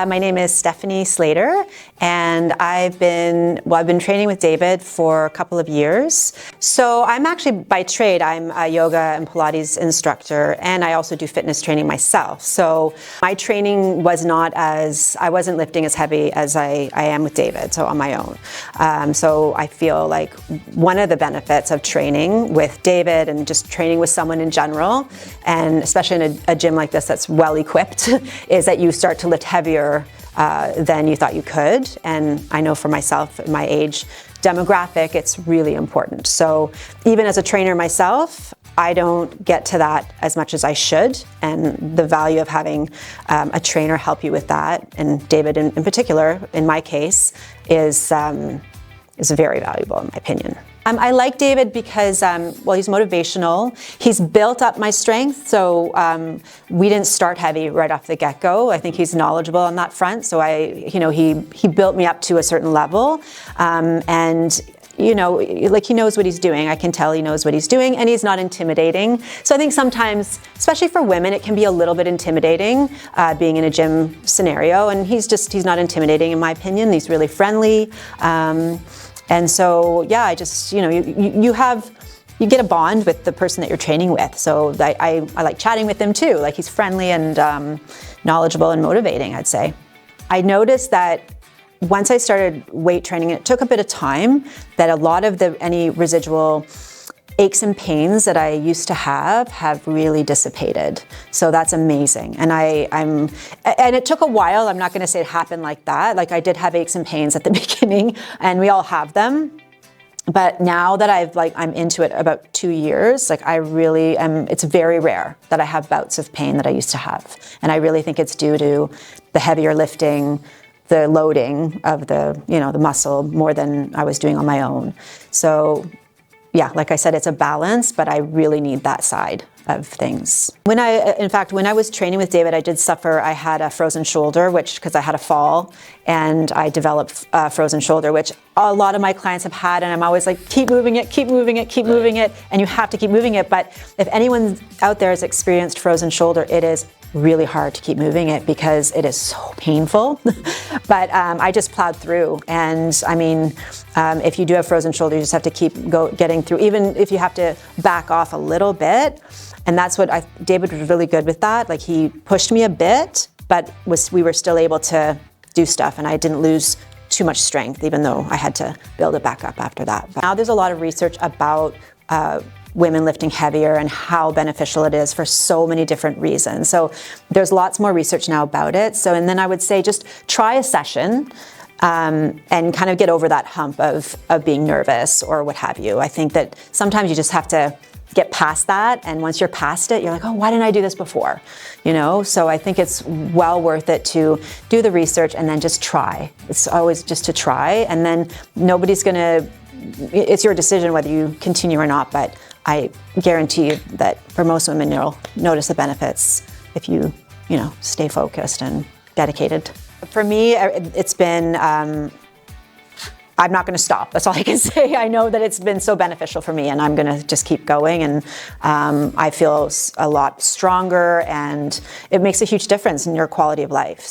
My name is Stephanie Slater, and I've been training with David for a couple of years. So I'm actually, by trade, I'm a yoga and Pilates instructor, and I also do fitness training myself. So my training was I wasn't lifting as heavy as I am with David, so on my own. So I feel like one of the benefits of training with David and just training with someone in general, and especially in a gym like this that's well equipped, is that you start to lift heavier than you thought you could. And I know for myself, my age demographic, it's really important. So even as a trainer myself, I don't get to that as much as I should. And the value of having a trainer help you with that, and David in particular, in my case, is very valuable in my opinion. I like David because, well, he's motivational. He's built up my strength, so we didn't start heavy right off the get-go. I think he's knowledgeable on that front, so he built me up to a certain level, and he knows what he's doing. I can tell he knows what he's doing, and he's not intimidating. So I think sometimes, especially for women, it can be a little bit intimidating being in a gym scenario, and he's not intimidating in my opinion. He's really friendly. And so, yeah, you get a bond with the person that you're training with. So I like chatting with him too. Like, he's friendly and knowledgeable and motivating, I'd say. I noticed that once I started weight training, it took a bit of time, that a lot of any residual aches and pains that I used to have really dissipated. So that's amazing. And and it took a while. I'm not going to say it happened like that. Like, I did have aches and pains at the beginning, and we all have them. But now that I'm into it about 2 years, like, I really am, it's very rare that I have bouts of pain that I used to have. And I really think it's due to the heavier lifting, the loading of the muscle more than I was doing on my own. So yeah, like I said, it's a balance, but I really need that side of things. When I was training with David, I had a frozen shoulder, because I had a fall, and I developed a frozen shoulder, which a lot of my clients have had, and I'm always like, keep moving it, keep moving it, keep moving it, and you have to keep moving it. But if anyone out there has experienced frozen shoulder, it is really hard to keep moving it because it is so painful. But I just plowed through, and I mean, if you do have frozen shoulder, you just have to keep getting through, even if you have to back off a little bit. And that's what David was really good with that. Like, he pushed me a bit, but we were still able to do stuff, and I didn't lose too much strength, even though I had to build it back up after that. But now there's a lot of research about women lifting heavier and how beneficial it is for so many different reasons. So there's lots more research now about it. And then I would say just try a session and kind of get over that hump of being nervous or what have you. I think that sometimes you just have to get past that, and once you're past it, you're like, oh, why didn't I do this before? So I think it's well worth it to do the research and then just try. It's always just to try, and then it's your decision whether you continue or not, but I guarantee you that for most women, you'll notice the benefits if you stay focused and dedicated. For me, it's been, I'm not going to stop. That's all I can say. I know that it's been so beneficial for me, and I'm going to just keep going. And I feel a lot stronger, and it makes a huge difference in your quality of life.